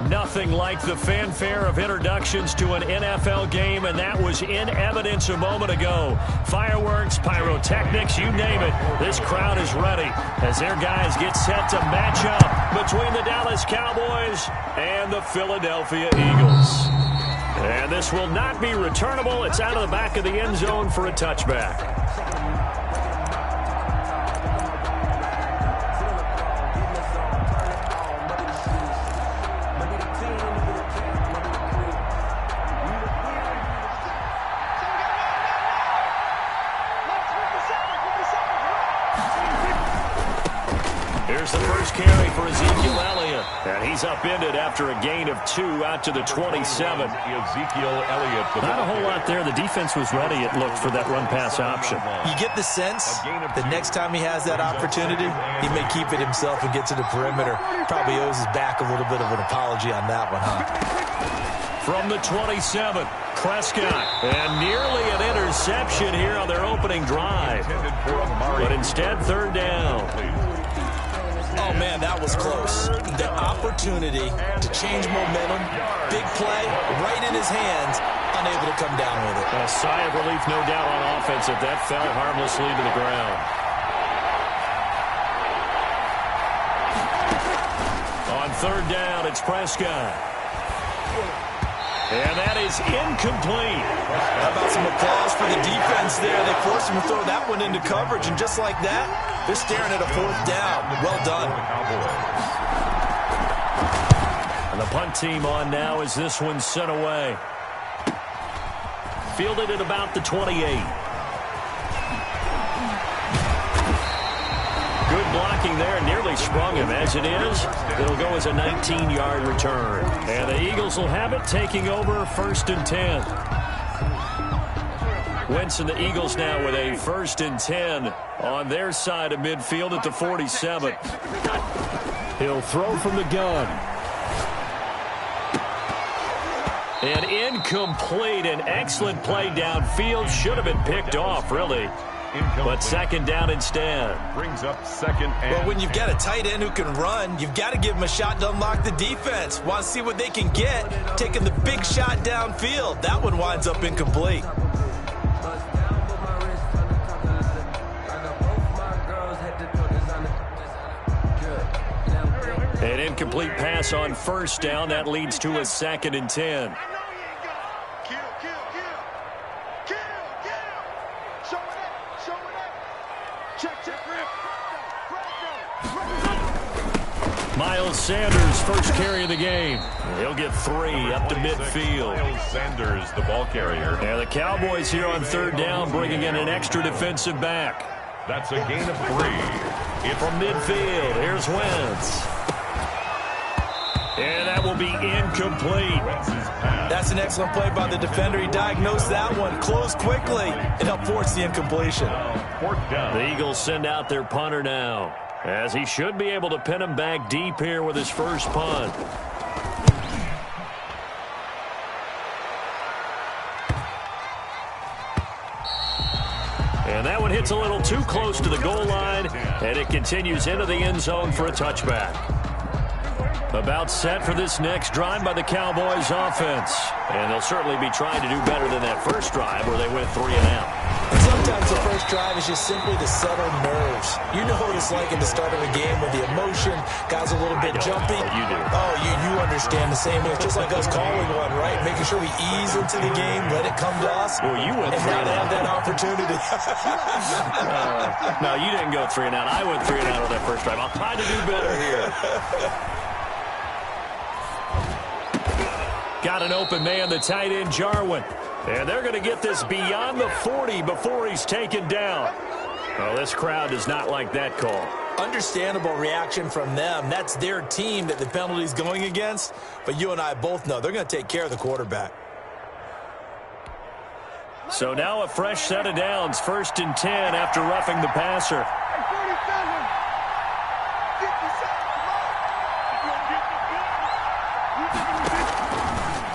Nothing like the fanfare of introductions to an NFL game, and that was in evidence a moment ago. Fireworks, pyrotechnics, you name it. This crowd is ready as their guys get set to match up between the Dallas Cowboys and the Philadelphia Eagles. And this will not be returnable. It's out of the back of the end zone for a touchback. Here's the first carry for Ezekiel Elliott. And he's upended after a gain of 2 out to the 27. Ezekiel Elliott. Not a whole lot there. The defense was ready, it looked, for that run-pass option. You get the sense the next time he has that opportunity, he may keep it himself and get to the perimeter. Probably owes his back a little bit of an apology on that one, huh? From the 27, Prescott. And nearly an interception here on their opening drive. But instead, third down. Oh, man, that was close. The opportunity to change momentum, big play, right in his hands, unable to come down with it. A sigh of relief, no doubt, on offense if that fell harmlessly to the ground. On third down, it's Prescott. And that is incomplete. How about some applause for the defense there? They forced him to throw that one into coverage, and just like that, they're staring at a fourth down. Well done. And the punt team on now as this one's sent away. Fielded at about the 28. Good blocking there, nearly sprung him. As it is, it'll go as a 19-yard return. And the Eagles will have it, taking over 1st and 10. Wentz and the Eagles now with a 1st and 10 on their side of midfield at the 47. He'll throw from the gun. And incomplete. An excellent play downfield. Should have been picked off, really. But second down instead. Brings up second and... Well, when you've got a tight end who can run, you've got to give him a shot to unlock the defense. Want to see what they can get, taking the big shot downfield. That one winds up incomplete. An incomplete pass on first down. That leads to a 2nd and 10. Miles Sanders, first carry of the game. He'll get 3 up to midfield. Miles Sanders, the ball carrier. And the Cowboys here on third down, bringing in an extra defensive back. That's a gain of 3. From midfield, here's Wentz. And that will be incomplete. That's an excellent play by the defender. He diagnosed that one, closed quickly, and helped force the incompletion. The Eagles send out their punter now, as he should be able to pin him back deep here with his first punt. And that one hits a little too close to the goal line, and it continues into the end zone for a touchback. About set for this next drive by the Cowboys offense. And they'll certainly be trying to do better than that first drive where they went 3 and out. And sometimes the first drive is just simply to settle nerves. You know what it's like at the start of a game with the emotion, guys a little bit jumpy. You do. Oh, you understand the same way. It's just like us calling one, right? Making sure we ease into the game, let it come to us. Well, you went 3 and out. have that opportunity. No, you didn't go 3 and out. I went 3 and out on that first drive. I'll try to do better here. Got an open man, the tight end, Jarwin. And they're going to get this beyond the 40 before he's taken down. Well, this crowd does not like that call. Understandable reaction from them. That's their team that the penalty's going against. But you and I both know they're going to take care of the quarterback. So now a fresh set of downs, 1st and 10 after roughing the passer.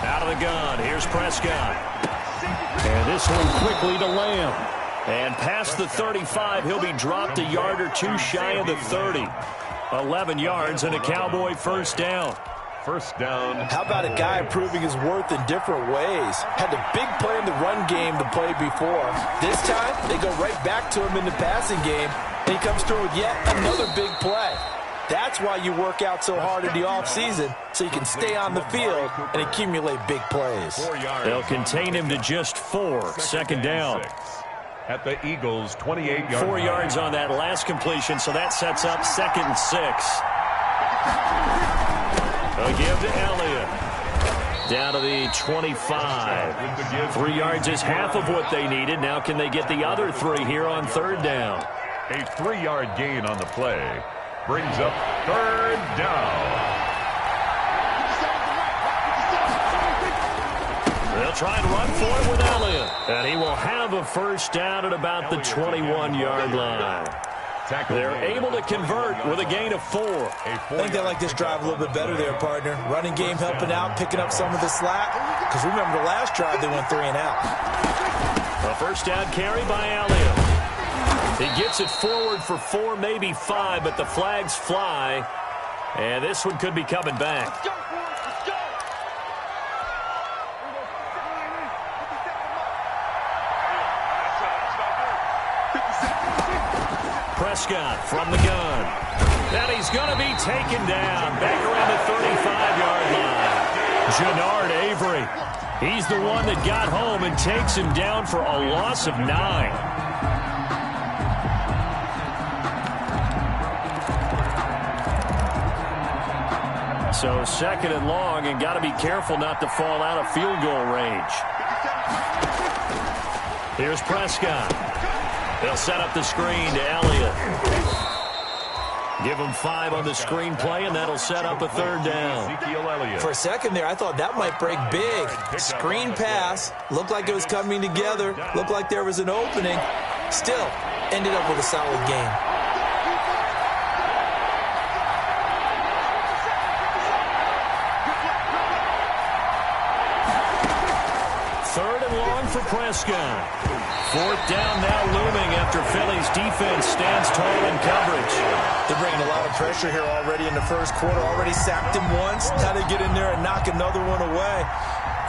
Out of the gun, here's Prescott. And this one quickly to Lamb. And past the 35, he'll be dropped a yard or two shy of the 30. 11 yards and a Cowboy first down. first down. How about a guy proving his worth in different ways? Had a big play in the run game to play before. This time, they go right back to him in the passing game, and he comes through with yet another big play. That's why you work out so hard in the offseason, so you can stay on the field and accumulate big plays. They'll contain him to just 4. Second down. At the Eagles' 28-yard 4 yards on that last completion, so that sets up 2nd and 6. A give to Elliott. Down to the 25. 3 yards is half of what they needed. Now can they get the other 3 here on 3rd down? A 3-yard gain on the play brings up 3rd down. They'll try and run for it with Elliott. And he will have a first down at about the 21-yard line. They're able to convert with a gain of 4. I think they like this drive a little bit better there, partner. Running game helping out, picking up some of the slack. Because remember the last drive, they went 3 and out. A first down carry by Elliott. He gets it forward for 4, maybe 5, but the flags fly. And this one could be coming back. Prescott from the gun. And he's going to be taken down back around the 35-yard line. Jannard Avery. He's the one that got home and takes him down for a loss of 9. So 2nd and long, and got to be careful not to fall out of field goal range. Here's Prescott. They'll set up the screen to Elliott. Give him 5 on the screen play, and that'll set up a 3rd down. For a second there, I thought that might break big. Screen pass. Looked like it was coming together. Looked like there was an opening. Still, ended up with a solid game. For Prescott. 4th down now looming after Philly's defense stands tall in coverage. They're bringing a lot of pressure here already in the first quarter. Already sacked him once. Now they get in there and knock another one away.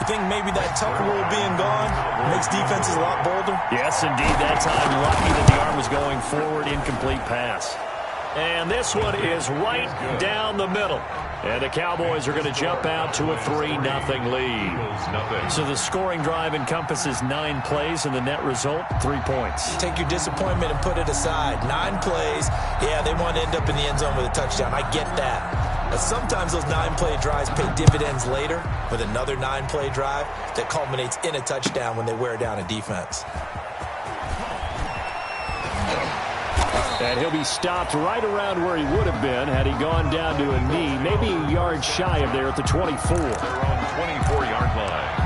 You think maybe that Tucker rule being gone makes defenses a lot bolder? Yes, indeed. That time, lucky that the arm was going forward. Incomplete pass. And this one is right down the middle. And the Cowboys are going to jump out to a 3-0 lead. So the scoring drive encompasses 9 plays, and the net result, 3 points. Take your disappointment and put it aside. 9 plays. Yeah, they want to end up in the end zone with a touchdown. I get that. But sometimes those 9-play drives pay dividends later with another 9-play drive that culminates in a touchdown when they wear down a defense. And he'll be stopped right around where he would have been had he gone down to a knee, maybe a yard shy of there at the 24. They're on the 24-yard line.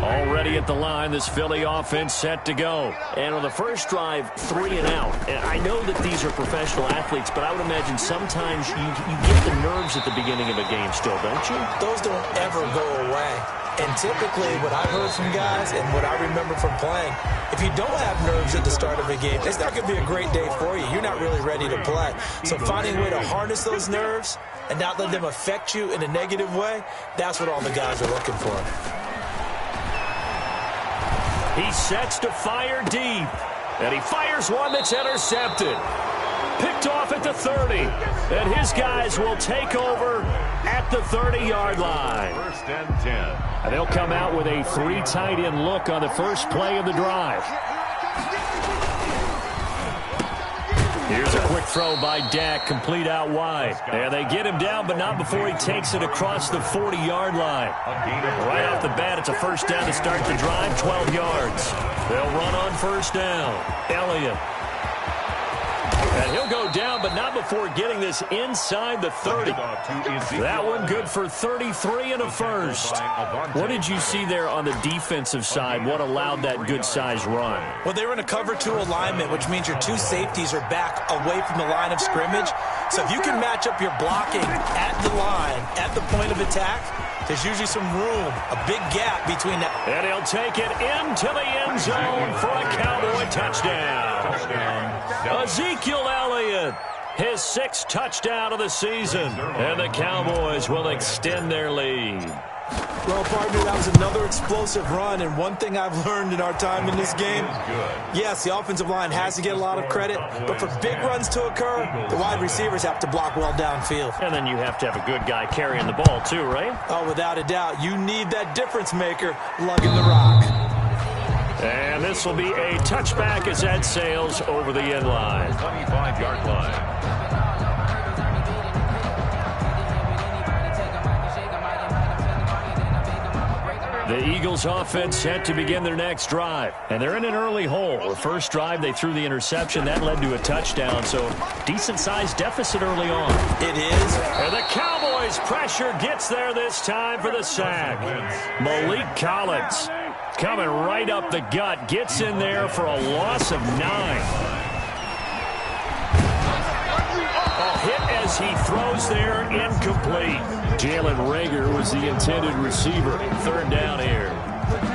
Already at the line, this Philly offense set to go. And on the first drive, 3 and out. And I know that these are professional athletes, but I would imagine sometimes you get the nerves at the beginning of a game still, don't you? Those don't ever go away. And typically, what I've heard from guys and what I remember from playing, if you don't have nerves at the start of a game, it's not going to be a great day for you. You're not really ready to play. So finding a way to harness those nerves and not let them affect you in a negative way, that's what all the guys are looking for. He sets to fire deep. And he fires one that's intercepted. Picked off at the 30. And his guys will take over at the 30-yard line. 1st and 10. And they'll come out with a 3 tight end look on the first play of the drive. Here's a quick throw by Dak, complete out wide. And they get him down, but not before he takes it across the 40-yard line. Right off the bat, it's a first down to start the drive, 12 yards. They'll run on first down. Elliott. And he'll go down, but not before getting this inside the 30. That one good for 33 and a first. What did you see there on the defensive side? What allowed that good-sized run? Well, they were in a cover 2 alignment, which means your 2 safeties are back away from the line of scrimmage. So if you can match up your blocking at the line, at the point of attack, there's usually some room, a big gap between that. And he'll take it into the end zone for a Cowboy touchdown. Ezekiel Elliott, his 6th touchdown of the season. And the Cowboys will extend their lead. Well, partner, that was another explosive run, and one thing I've learned in our time in this game, yes, the offensive line has to get a lot of credit, but for big runs to occur, the wide receivers have to block well downfield. And then you have to have a good guy carrying the ball too, right? Oh, without a doubt. You need that difference maker lugging the rock. And this will be a touchback as that sails over the end line. 25-yard line. The Eagles offense set to begin their next drive. And they're in an early hole. The first drive, they threw the interception. That led to a touchdown. So decent-sized deficit early on. It is. And the Cowboys' pressure gets there this time for the sack. Malik Collins coming right up the gut. Gets in there for a loss of 9. Hit as he throws there, incomplete. Jalen Reagor was the intended receiver. 3rd down here.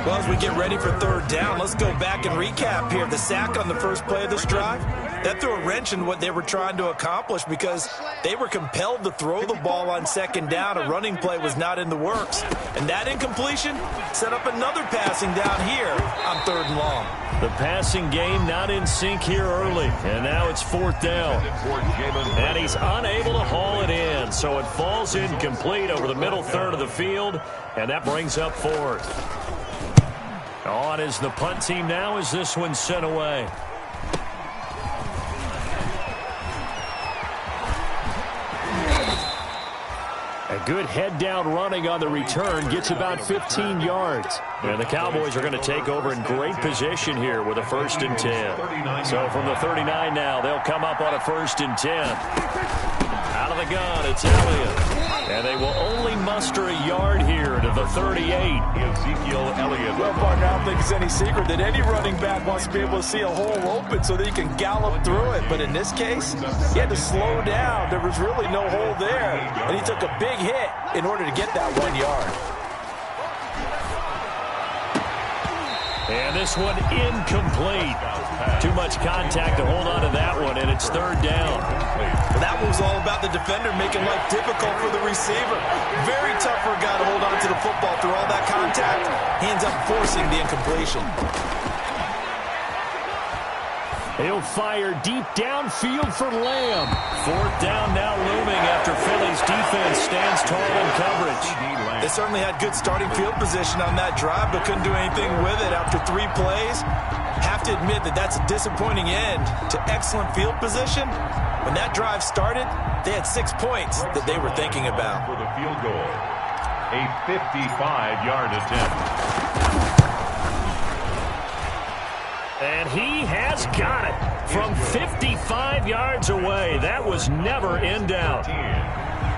Well, as we get ready for 3rd down, let's go back and recap here. The sack on the first play of this drive, that threw a wrench in what they were trying to accomplish because they were compelled to throw the ball on 2nd down. A running play was not in the works. And that incompletion set up another passing down here on 3rd and long. The passing game not in sync here early, and now it's 4th down. And he's unable to haul it in, so it falls incomplete over the middle 3rd of the field, and that brings up 4th. On is the punt team now as this one's sent away. A good head-down running on the return gets about 15 yards. And the Cowboys are going to take over in great position here with a 1st and 10. So from the 39 now, they'll come up on a 1st and 10. Out of the gun, it's Elliott. And they will only muster a yard here to the 38. Ezekiel Elliott. Well, partner, I don't think it's any secret that any running back wants to be able to see a hole open so that he can gallop through it. But in this case, he had to slow down. There was really no hole there. And he took a big hit in order to get that 1 yard. And this one incomplete. Too much contact to hold on to that one, and it's 3rd down. Well, that one was all about the defender making life difficult for the receiver. Very tough for a guy to hold on to the football through all that contact. He ends up forcing the incompletion. He'll fire deep downfield for Lamb. 4th down now looming after Philly's defense stands tall in coverage. They certainly had good starting field position on that drive, but couldn't do anything with it after 3 plays. Have to admit that that's a disappointing end to excellent field position. When that drive started, they had 6 points that they were thinking about. For the field goal, a 55-yard attempt. And he has got it from 55 yards away. That was never in doubt.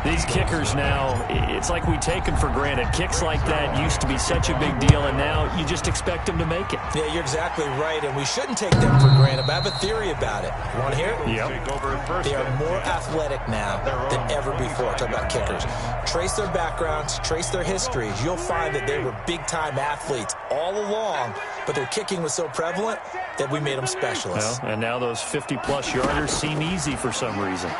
These kickers now, it's like we take them for granted. Kicks like that used to be such a big deal, and now you just expect them to make it. Yeah, you're exactly right, and we shouldn't take them for granted, but I have a theory about it. You want to hear it? Yep. They are more athletic now than ever before. Talk about kickers. Trace their backgrounds, trace their histories. You'll find that they were big-time athletes all along, but their kicking was so prevalent that we made them specialists. Well, and now those 50-plus yarders seem easy for some reason.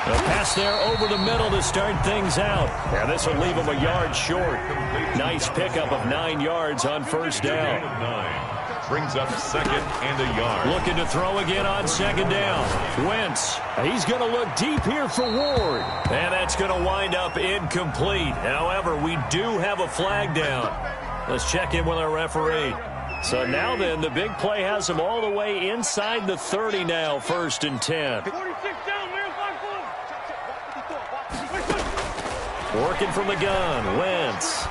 A pass there over the middle to start things out. And this would leave him a yard short. Nice pickup of 9 yards on 1st down. Brings up 2nd and a yard. Looking to throw again on 2nd down. Wentz. He's going to look deep here for Ward. And that's going to wind up incomplete. However, we do have a flag down. Let's check in with our referee. So now then, the big play has him all the way inside the 30 now, 1st and 10. Working from the gun, Wentz.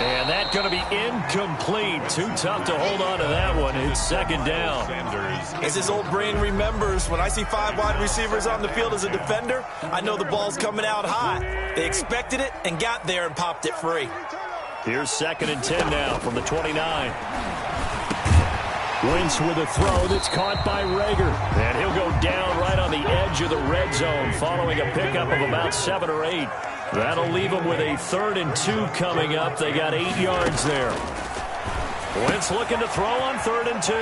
And that's going to be incomplete. Too tough to hold on to that one. It's 2nd down. As his old brain remembers, when I see 5 wide receivers on the field as a defender, I know the ball's coming out hot. They expected it and got there and popped it free. Here's 2nd and 10 now from the 29. Wentz with a throw that's caught by Rager. And he'll go down right on the edge of the red zone following a pickup of about 7 or 8. That'll leave them with a 3rd and 2 coming up. They got 8 yards there. Wentz looking to throw on 3rd and 2.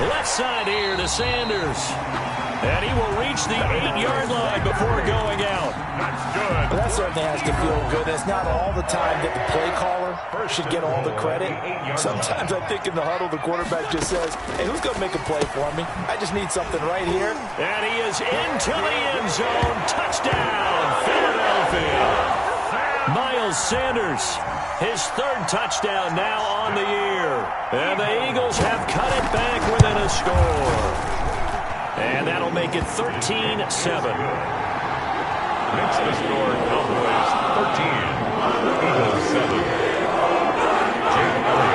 Left side here to Sanders. And he will reach the 8-yard line before going out. That's good. Well, that certainly has to feel good. It's not all the time that the play caller should get all the credit. Sometimes I think in the huddle, the quarterback just says, hey, who's going to make a play for me? I just need something right here. And he is into the end zone. Touchdown, Philadelphia. Miles Sanders, his 3rd touchdown now on the year. And the Eagles have cut it back within a score. And that'll make it 13-7. Makes the score Cowboys 13, Eagles 7.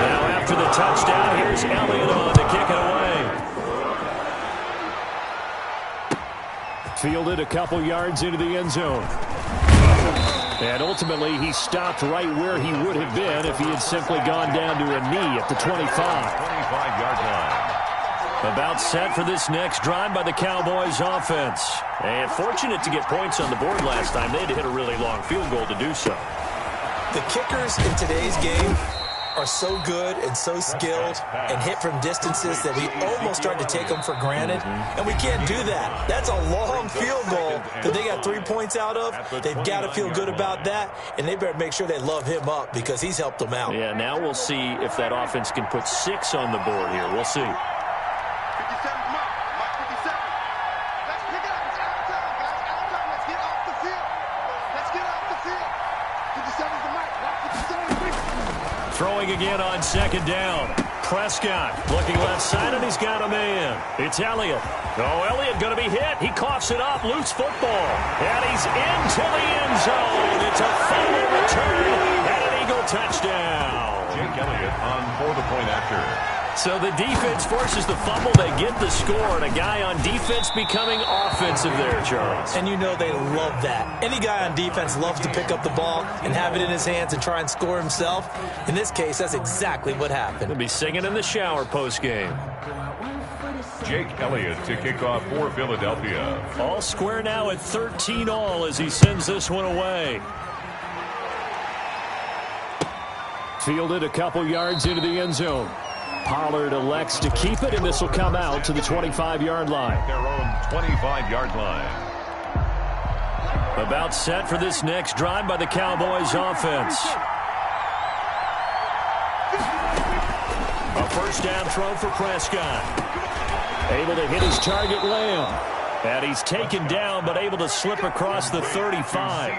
Now after the touchdown, here's Elliott on to kick it away. Fielded a couple yards into the end zone. And ultimately, he stopped right where he would have been if he had simply gone down to a knee at the 25. 25-yard line. About set for this next drive by the Cowboys offense. And fortunate to get points on the board last time. They had to hit a really long field goal to do so. The kickers in today's game are so good and so skilled and hit from distances that we almost start to take them for granted. And we can't do that. That's a long field goal that they got 3 points out of. They've got to feel good about that, and they better make sure they love him up because he's helped them out. Yeah, now we'll see if that offense can put 6 on the board here. We'll see. Throwing again on 2nd down. Prescott looking left side, and he's got a man. It's Elliott. Oh, Elliott going to be hit. He coughs it up. Loose football. And he's into the end zone. It's a final return and an Eagle touchdown. Jake Elliott on for the point after. So the defense forces the fumble. They get the score, and a guy on defense becoming offensive there, Charles. And you know they love that. Any guy on defense loves to pick up the ball and have it in his hands and try and score himself. In this case, that's exactly what happened. He'll be singing in the shower post-game. Jake Elliott to kick off for Philadelphia. All square now at 13-all as he sends this one away. Fielded a couple yards into the end zone. Pollard elects to keep it, and this will come out to the 25-yard line. Their own 25-yard line. About set for this next drive by the Cowboys offense. A first down throw for Prescott. Able to hit his target, Lamb. And he's taken down, but able to slip across the 35.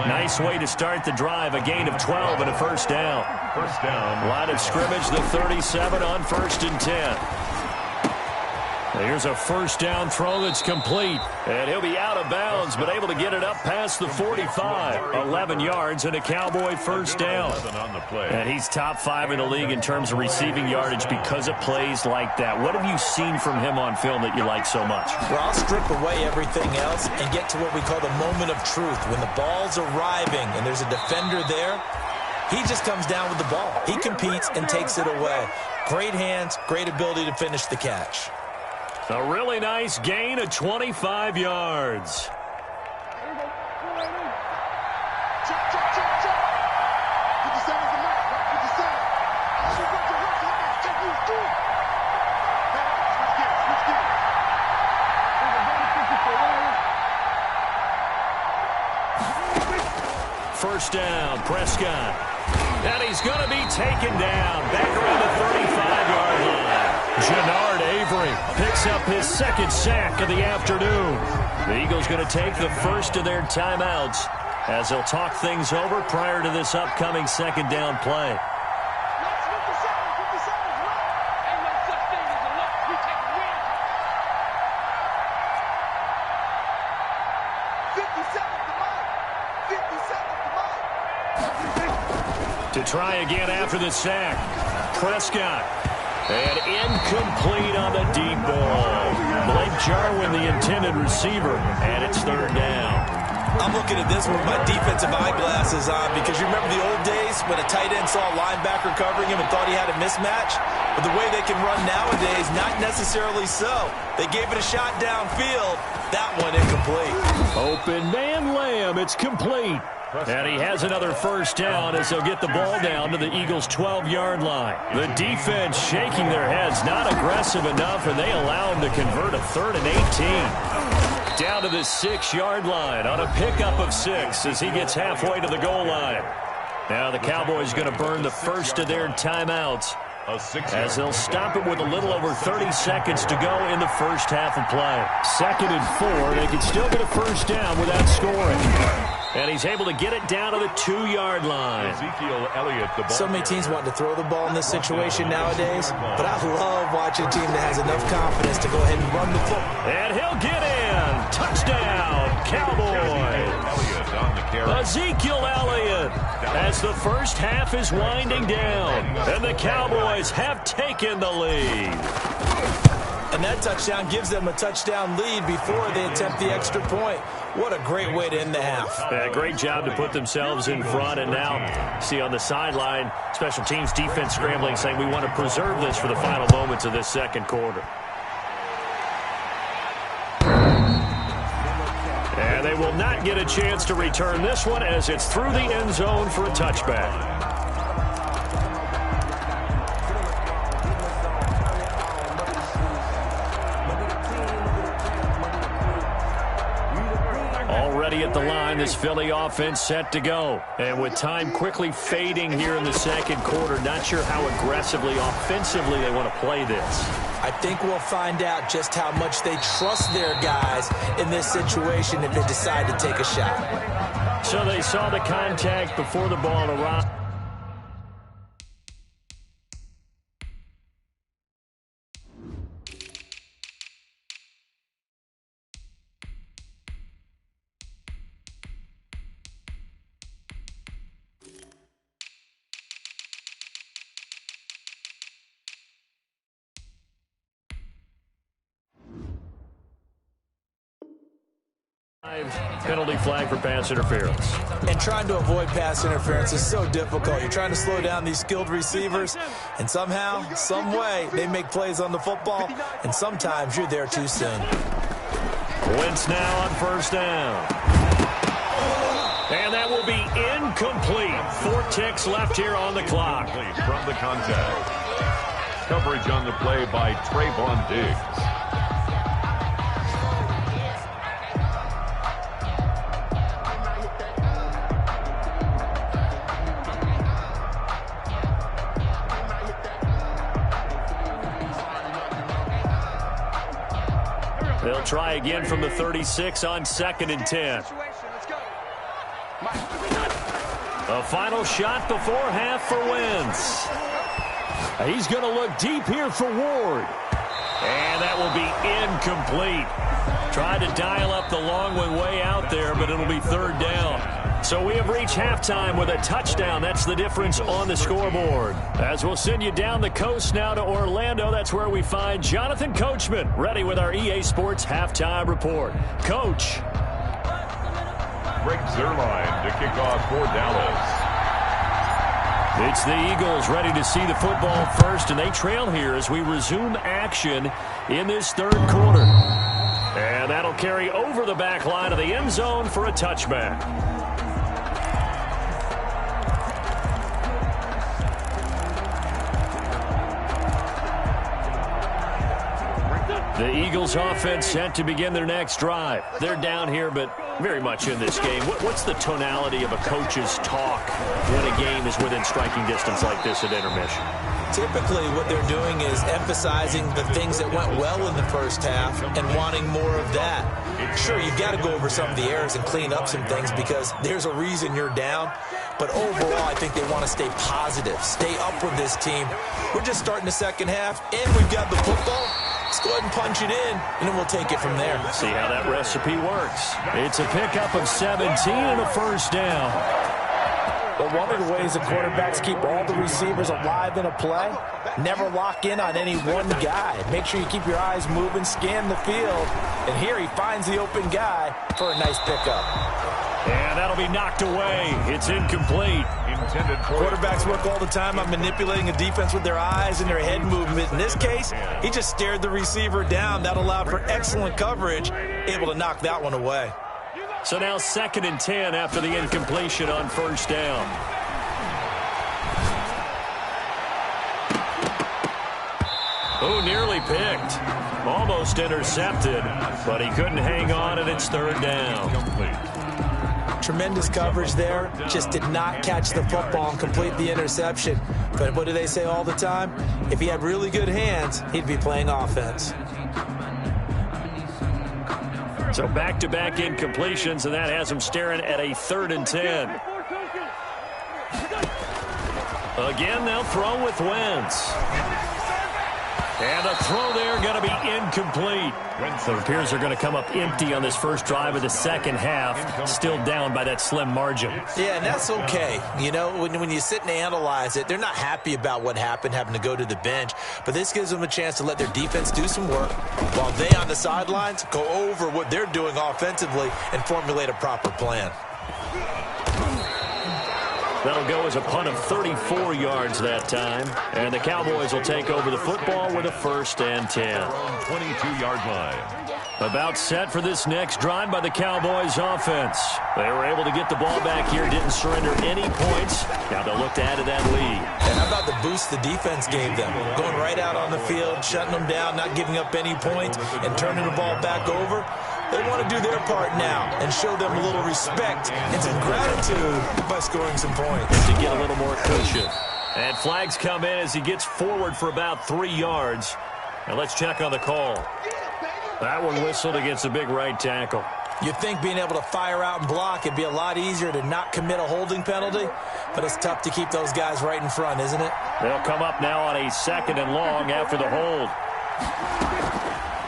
Nice way to start the drive. A gain of 12 and a first down. First down. Line of scrimmage, the 37 on 1st and 10. Here's a first down throw that's complete. And he'll be out of bounds, but able to get it up past the 45. 11 yards and a Cowboy first down. On the play. And he's top 5 in the league in terms of receiving yardage because of plays like that. What have you seen from him on film that you like so much? Well, I'll strip away everything else and get to what we call the moment of truth. When the ball's arriving and there's a defender there, he just comes down with the ball. He competes and takes it away. Great hands, great ability to finish the catch. A really nice gain of 25 yards. First down, Prescott. And he's going to be taken down back around the 35-yard line. Jannard Avery picks up his 2nd sack of the afternoon. The Eagles going to take the first of their timeouts as they'll talk things over prior to this upcoming 2nd down play. To try again after the sack. Prescott. And incomplete on the deep ball. Blake Jarwin, the intended receiver, and it's 3rd down. I'm looking at this with my defensive eyeglasses on because you remember the old days when a tight end saw a linebacker covering him and thought he had a mismatch? But the way they can run nowadays, not necessarily so. They gave it a shot downfield. That one incomplete. Open man Lamb. It's complete. And he has another first down as he'll get the ball down to the Eagles' 12-yard line. The defense shaking their heads, not aggressive enough, and they allow him to convert a 3rd and 18. Down to the 6-yard line on a pickup of 6 as he gets halfway to the goal line. Now the Cowboys going to burn the first of their timeouts as they'll stop it with a little over 30 seconds to go in the first half of play. 2nd and 4. They can still get a first down without scoring. And he's able to get it down to the 2-yard line. Ezekiel Elliott, the ball. So many teams want to throw the ball in this situation nowadays, but I love watching a team that has enough confidence to go ahead and run the football. And he'll get in. Touchdown, Cowboys. Ezekiel Elliott as the first half is winding down. And the Cowboys have taken the lead. And that touchdown gives them a touchdown lead before they attempt the extra point. What a great way to end the half. Yeah, great job to put themselves in front. And now, see on the sideline, special teams defense scrambling, saying we want to preserve this for the final moments of this second quarter. And they will not get a chance to return this one as it's through the end zone for a touchback. Already at the line, this Philly offense set to go. And with time quickly fading here in the second quarter, not sure how aggressively, offensively they want to play this. I think we'll find out just how much they trust their guys in this situation if they decide to take a shot. So they saw the contact before the ball arrived. Penalty flag for pass interference. And trying to avoid pass interference is so difficult. You're trying to slow down these skilled receivers, and somehow, some way, they make plays on the football, and sometimes you're there too soon. Wentz now on first down. And that will be incomplete. 4 ticks left here on the clock. From the contact. Coverage on the play by Trayvon Diggs. They'll try again from the 36 on 2nd and 10. A final shot before half for Wentz. He's going to look deep here for Ward. And that will be incomplete. Tried to dial up the long one way out there, but it'll be 3rd down. So we have reached halftime with a touchdown. That's the difference on the scoreboard. As we'll send you down the coast now to Orlando, that's where we find Jonathan Coachman, ready with our EA Sports Halftime Report. Coach. Rick Zerline to kick off for Dallas. It's the Eagles ready to see the football first, and they trail here as we resume action in this 3rd quarter. And that'll carry over the back line of the end zone for a touchback. The Eagles offense set to begin their next drive. They're down here, but very much in this game. What's the tonality of a coach's talk when a game is within striking distance like this at intermission? Typically, what they're doing is emphasizing the things that went well in the first half and wanting more of that. Sure, you've got to go over some of the errors and clean up some things because there's a reason you're down. But overall, I think they want to stay positive, stay up with this team. We're just starting the second half, and we've got the football. Let's go ahead and punch it in, and then we'll take it from there. See how that recipe works. It's a pickup of 17 and a first down. But one of the ways the quarterbacks keep all the receivers alive in a play, never lock in on any one guy. Make sure you keep your eyes moving, scan the field. And here he finds the open guy for a nice pickup. And that'll be knocked away. It's incomplete. Quarterbacks work all the time on manipulating a defense with their eyes and their head movement. In this case, he just stared the receiver down. That allowed for excellent coverage, able to knock that one away. So now 2nd and 10 after the incompletion on first down. Oh, nearly picked. Almost intercepted, but he couldn't hang on, and it's 3rd down. Tremendous coverage there. Just did not catch the football and complete the interception. But what do they say all the time? If he had really good hands, he'd be playing offense. So back-to-back incompletions, and that has him staring at a 3rd and 10. Again, they'll throw with Wentz. And a throw there going to be incomplete. So it appears they're going to come up empty on this first drive of the second half, still down by that slim margin. Yeah, and that's okay. You know, when you sit and analyze it, they're not happy about what happened, having to go to the bench. But this gives them a chance to let their defense do some work while they on the sidelines go over what they're doing offensively and formulate a proper plan. That'll go as a punt of 34 yards that time. And the Cowboys will take over the football with a 1st and 10. 22-yard line. About set for this next drive by the Cowboys offense. They were able to get the ball back here, didn't surrender any points. Now they'll look to add to that lead. And how about the boost the defense gave them? Going right out on the field, shutting them down, not giving up any points, and turning the ball back over. They want to do their part now and show them a little respect and some gratitude by scoring some points. To get a little more cushion. And flags come in as he gets forward for about 3 yards. Now let's check on the call. That one whistled against the big right tackle. You'd think being able to fire out and block it'd be a lot easier to not commit a holding penalty, but it's tough to keep those guys right in front, isn't it? They'll come up now on a 2nd and long after the hold.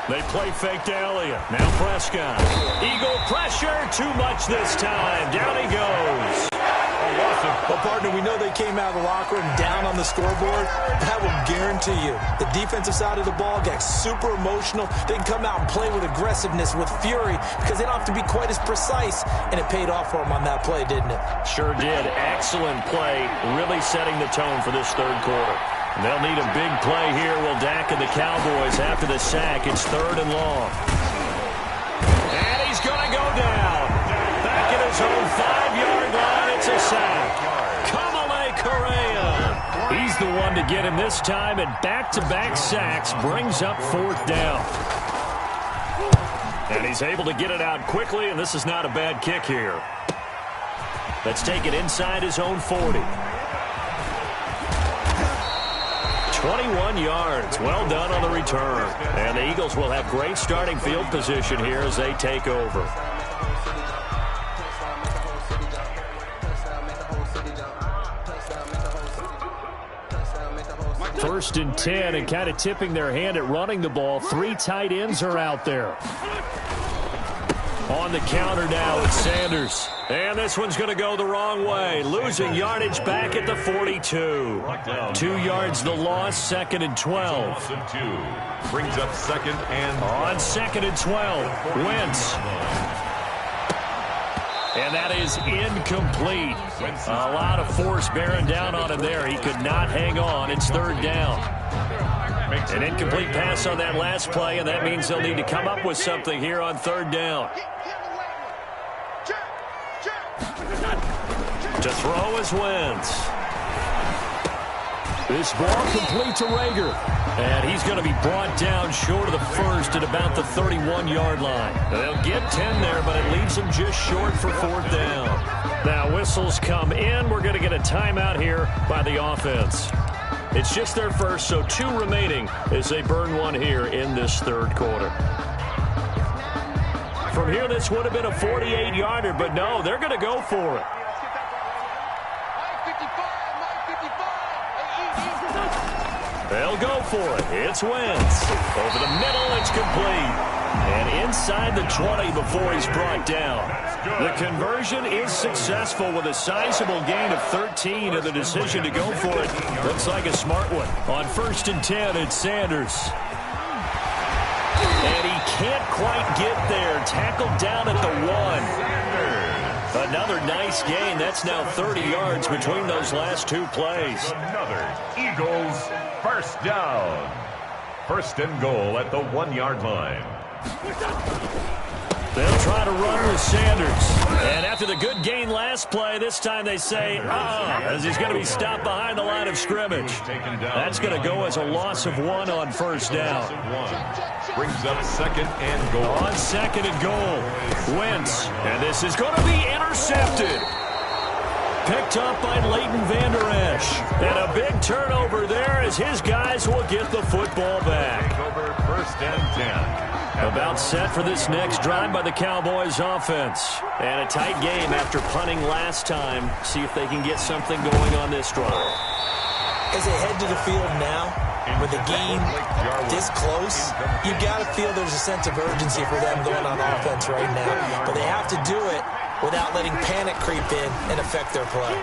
They play fake to Elliott. Now Prescott. Eagle pressure. Too much this time. Down he goes. Well, partner, we know they came out of the locker room down on the scoreboard. That will guarantee you the defensive side of the ball gets super emotional. They can come out and play with aggressiveness, with fury, because they don't have to be quite as precise. And it paid off for them on that play, didn't it? Sure did. Excellent play. Really setting the tone for this 3rd quarter. They'll need a big play here. Will Dak and the Cowboys after the sack. It's 3rd and long. And he's going to go down. Back at his own 5-yard line. It's a sack. Kamale Correa. He's the one to get him this time. And back-to-back sacks brings up 4th down. And he's able to get it out quickly. And this is not a bad kick here. Let's take it inside his own 40. 21 yards. Well done on the return. And the Eagles will have great starting field position here as they take over. First and 10, and kind of tipping their hand at running the ball. 3 tight ends are out there. On the counter now, it's Sanders. And this one's going to go the wrong way. Losing yardage back at the 42. 2 yards the loss, 2nd and 12. Brings up 2nd and... On 2nd and 12, Wentz. And that is incomplete. A lot of force bearing down on him there. He could not hang on. It's 3rd down. An incomplete pass on that last play, and that means they'll need to come up with something here on 3rd down. To throw is Wentz. This ball complete to Rager. And he's going to be brought down short of the first at about the 31-yard line. They'll get 10 there, but it leaves them just short for 4th down. Now whistles come in. We're going to get a timeout here by the offense. It's just their first, so 2 remaining as they burn one here in this 3rd quarter. From here, this would have been a 48-yarder, but no, they're going to go for it. They'll go for it. It's Wentz. Over the middle, it's complete. And inside the 20 before he's brought down. The conversion is successful with a sizable gain of 13, and the decision to go for it looks like a smart one. On 1st and 10, it's Sanders. And he can't quite get there. Tackled down at the 1. Another nice gain. That's now 30 yards between those last two plays. Another Eagles first down. First and goal at the 1-yard line. They'll try to run with Sanders. And after the good gain last play, this time they say, as he's going to be stopped behind the line of scrimmage. That's going to go as a loss of 1 on first down. Brings up second and goal. On second and goal, Wentz. And this is going to be intercepted. Picked up by Leighton Vander Esch. And a big turnover there as his guys will get the football back. Over first and 10. About set for this next drive by the Cowboys offense. And a tight game after punting last time. See if they can get something going on this drive. As they head to the field now, with the game this close, you've got to feel there's a sense of urgency for them going on offense right now. But they have to do it without letting panic creep in and affect their play.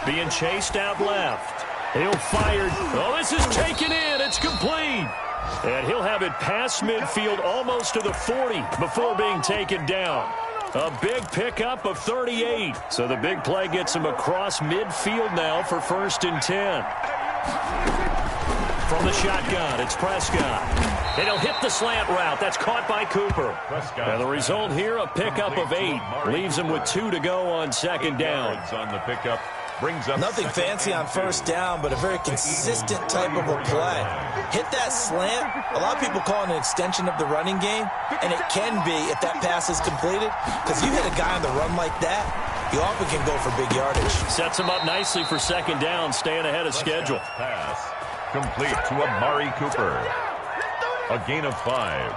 Being chased out left. He'll fire. Oh, this is taken in. It's complete. And he'll have it past midfield almost to the 40 before being taken down. A big pickup of 38. So the big play gets him across midfield now for first and 10. From the shotgun, it's Prescott. And he'll hit the slant route. That's caught by Cooper. And the result here, a pickup of 8. Leaves him with 2 to go on second down. On the pickup. Brings up nothing fancy on first down, but a very consistent type of a play. Hit that slant. A lot of people call it an extension of the running game, and it can be if that pass is completed, because you hit a guy on the run like that, you often can go for big yardage. Sets him up nicely for second down, staying ahead of schedule. Pass complete to Amari Cooper. A gain of 5.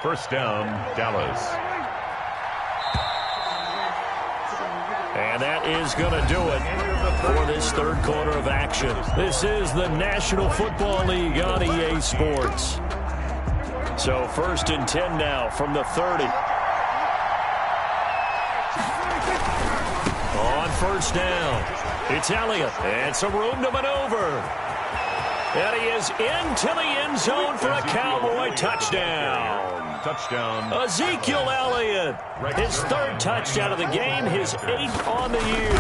First down, Dallas. And that is going to do it for this third quarter of action. This is the National Football League on EA Sports. So first and 10 now from the 30. On first down, it's Elliott. And some room to maneuver. And he is into the end zone for a Cowboy touchdown. Touchdown. Ezekiel Elliott, his 3rd touchdown of the game, his 8th on the year.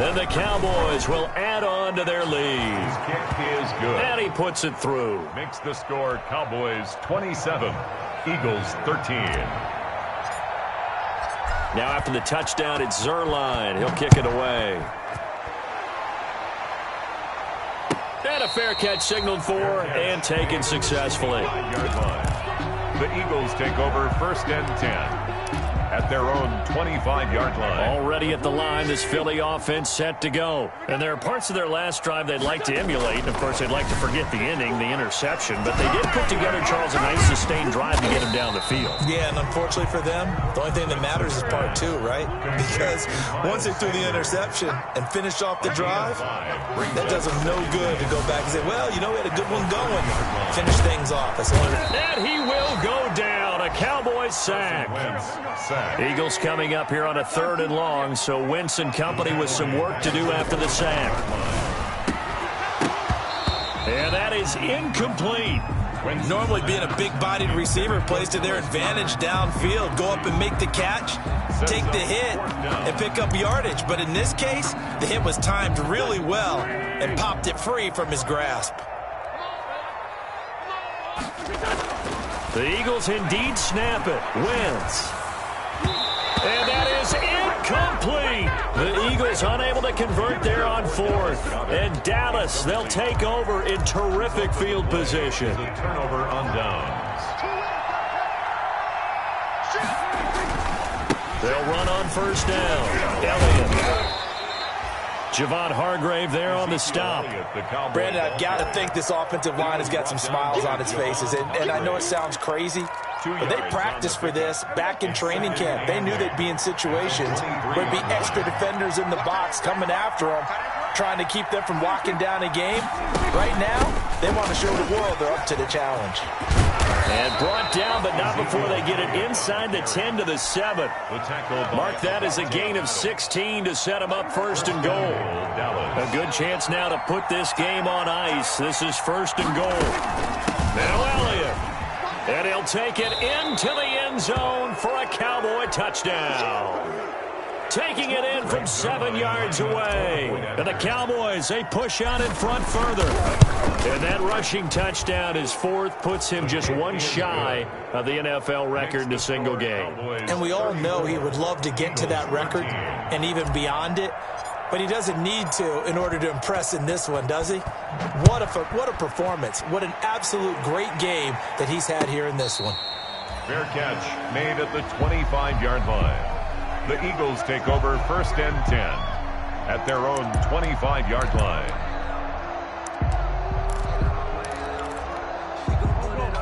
And the Cowboys will add on to their lead. His kick is good. And he puts it through. Makes the score Cowboys 27, Eagles 13. Now after the touchdown, it's Zerline. He'll kick it away. And a fair catch signaled for and taken successfully. 5-yard line. The Eagles take over first and 10 at their own 25-yard line. Already at the line, this Philly offense set to go. And there are parts of their last drive they'd like to emulate. And, of course, they'd like to forget the inning, the interception. But they did put together, Charles, a nice sustained drive to get him down the field. Yeah, and unfortunately for them, the only thing that matters is part 2, right? Because once they threw the interception and finished off the drive, that does them no good to go back and say, well, you know, we had a good one going. Finish things off. That's and he will go down. A Cowboys sack. Eagles coming up here on a 3rd and long, so Wentz and company with some work to do after the sack. And that is incomplete. Normally being a big-bodied receiver plays to their advantage downfield. Go up and make the catch, take the hit, and pick up yardage. But in this case, the hit was timed really well and popped it free from his grasp. The Eagles indeed snap it. Wentz. And that is incomplete. The Eagles unable to convert there on 4th. And Dallas, they'll take over in terrific field position. Turnover on downs. They'll run on first down. Elliott. Javon Hargrave there on the stop. Brandon, I've got to think this offensive line has got some smiles on its faces. And I know it sounds crazy, but they practiced for this back in training camp. They knew they'd be in situations where there'd be extra defenders in the box coming after them, trying to keep them from locking down a game. Right now, they want to show the world they're up to the challenge. And brought down, but not before they get it inside the 10 to the 7. Mark that as a gain of 16 to set them up first and goal. A good chance now to put this game on ice. This is first and goal. Now Elliott. And he'll take it into the end zone for a Cowboy touchdown. Taking it in from 7 yards away. And the Cowboys, they push out in front further. And that rushing touchdown, his fourth, puts him just one shy of the NFL record in a single game. And we all know he would love to get to that record and even beyond it. But he doesn't need to in order to impress in this one, does he? What a performance. What an absolute great game that he's had here in this one. Fair catch made at the 25-yard line. The Eagles take over 1st and 10 at their own 25-yard line.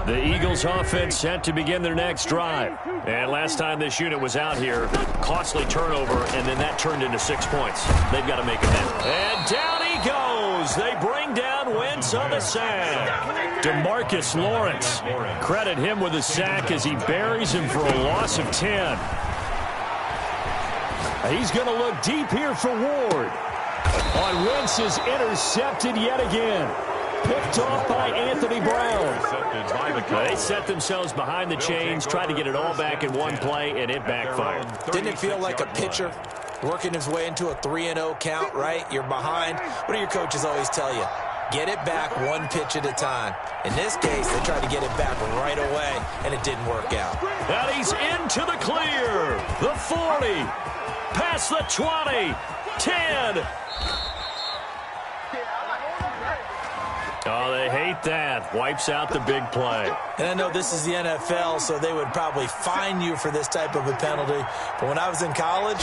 The Eagles offense set to begin their next drive. And last time this unit was out here, costly turnover, and then that turned into 6 points. They've got to make it now. And down he goes. They bring down Wentz on the sack. DeMarcus Lawrence. Credit him with a sack as he buries him for a loss of 10. He's going to look deep here for Ward. On Wentz is intercepted yet again. Picked off by Anthony Brown. They set themselves behind the chains, tried to get it all back in one play, and it backfired. Didn't it feel like a pitcher working his way into a 3-0 count, right? You're behind. What do your coaches always tell you? Get it back one pitch at a time. In this case, they tried to get it back right away, and it didn't work out. And he's into the clear. The 40. Past the 20. 10. Oh, they hate that. Wipes out the big play. And I know this is the NFL, so they would probably fine you for this type of a penalty. But when I was in college,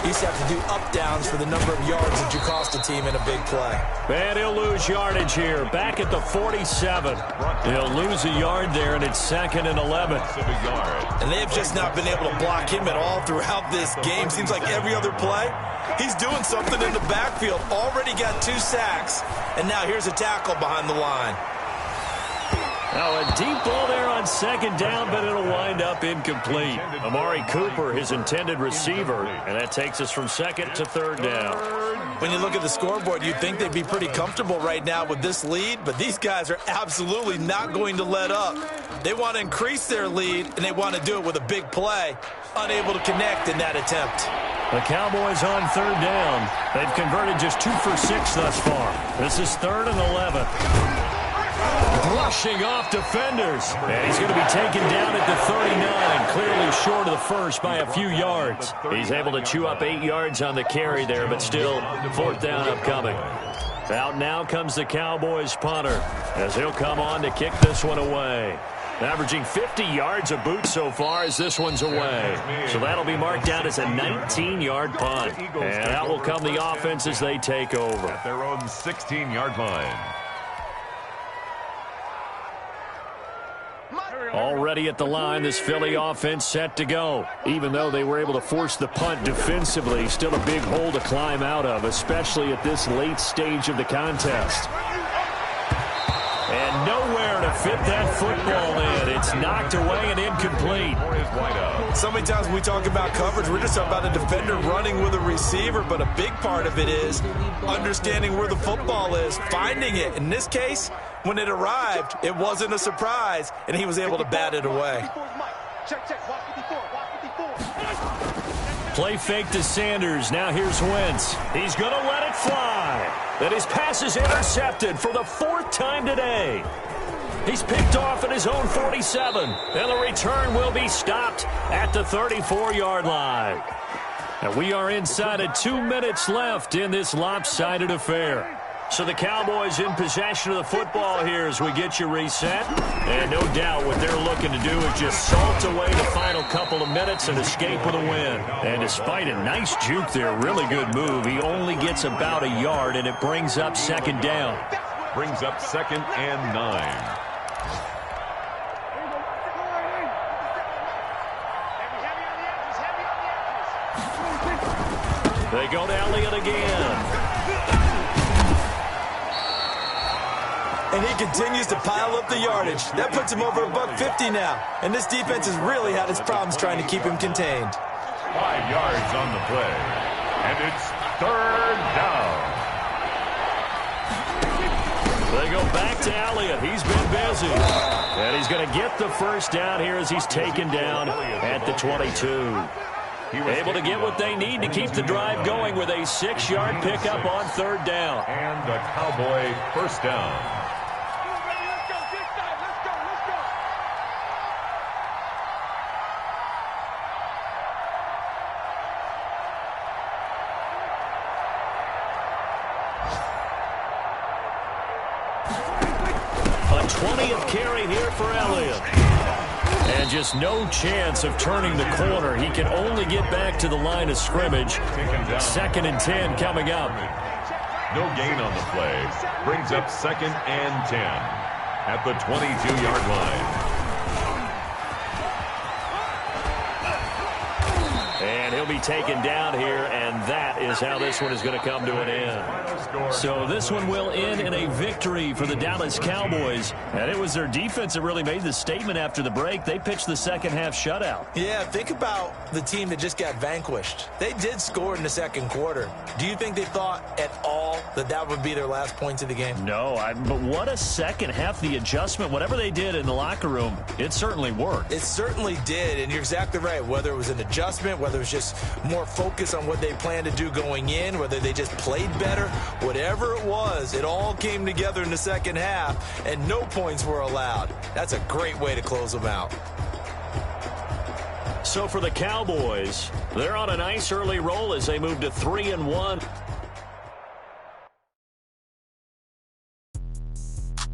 you used to have to do up-downs for the number of yards that you cost a team in a big play. And he'll lose yardage here. Back at the 47. He'll lose a yard there, and it's 2nd and 11. And they have just not been able to block him at all throughout this game. Seems like every other play, he's doing something in the backfield. Already got 2 sacks. And now here's a tackle behind the line. Now a deep ball there on 2nd down, but it'll wind up incomplete. Amari Cooper, his intended receiver, and that takes us from 2nd to 3rd down. When you look at the scoreboard, you'd think they'd be pretty comfortable right now with this lead, but these guys are absolutely not going to let up. They want to increase their lead, and they want to do it with a big play. Unable to connect in that attempt. The Cowboys on 3rd down. They've converted just 2 for 6 thus far. This is 3rd and 11. Brushing off defenders. And he's going to be taken down at the 39, clearly short of the first by a few yards. He's able to chew up 8 yards on the carry there, but still 4th down upcoming. Out now comes the Cowboys punter as he'll come on to kick this one away. Averaging 50 yards a boot so far as this one's away. So that'll be marked down as a 19-yard punt. And out will come the offense as they take over. At their own 16-yard line. Already at the line, this Philly offense set to go. Even though they were able to force the punt defensively, still a big hole to climb out of, especially at this late stage of the contest. And nowhere to fit that football in. It's knocked away and incomplete. So many times when we talk about coverage, we're just talking about a defender running with a receiver, but a big part of it is understanding where the football is, finding it. In this case, when it arrived, it wasn't a surprise, and he was able to bat it away. Play fake to Sanders. Now here's Wentz. He's going to let it fly. And his pass is intercepted for the 4th time today. He's picked off at his own 47. And the return will be stopped at the 34-yard line. And we are inside of 2 minutes left in this lopsided affair. So the Cowboys in possession of the football here as we get you reset. And no doubt what they're looking to do is just salt away the final couple of minutes and escape with a win. And despite a nice juke there, really good move, he only gets about a yard, and it brings up 2nd down. Brings up 2nd and 9. They go to Elliott again. And he continues to pile up the yardage. That puts him over $150 now. And this defense has really had its problems trying to keep him contained. 5 yards on the play. And it's 3rd down. They go back to Elliott. He's been busy. And he's going to get the first down here as he's taken down at the 22. Able to get what they need to keep the drive going with a 6-yard pickup on third down. And the Cowboy first down. A 20th carry here for Elliott. And just no chance of turning the corner. He can only get back to the line of scrimmage. 2nd and 10 coming up. No gain on the play. Brings up 2nd and 10 at the 22-yard line. And he'll be taken down here, and that is how this one is going to come to an end. So this one will end in a victory for the Dallas Cowboys. And it was their defense that really made the statement after the break. They pitched the second half shutout. Yeah, think about the team that just got vanquished. They did score in the second quarter. Do you think they thought at all that that would be their last points of the game? No, but what a second half. The adjustment, whatever they did in the locker room, it certainly worked. It certainly did, and you're exactly right. Whether it was an adjustment, whether it was just more focus on what they planned to do going in, whether they just played better, whatever it was, it all came together in the second half, and no points were allowed. That's a great way to close them out. So for the Cowboys, they're on a nice early roll as they move to 3-1.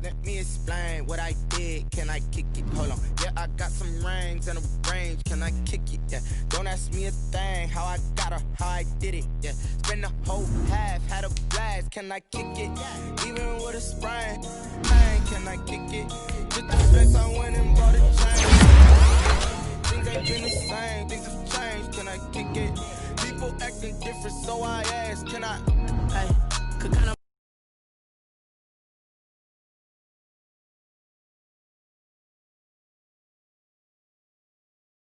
Let me explain what I did. Can I kick it? Hold on. Yeah, I got some rings and a range. Can I kick it? Yeah. Don't ask me a thing. How I got her, how I did it. Yeah. Spend the whole half, had a blast. Can I kick it? Even with a sprain. Hey, can I kick it? Just the flex, I went and bought a chain. Things ain't been the same. Things have changed. Can I kick it? People acting different, so I asked. Can I? Hey. Could kinda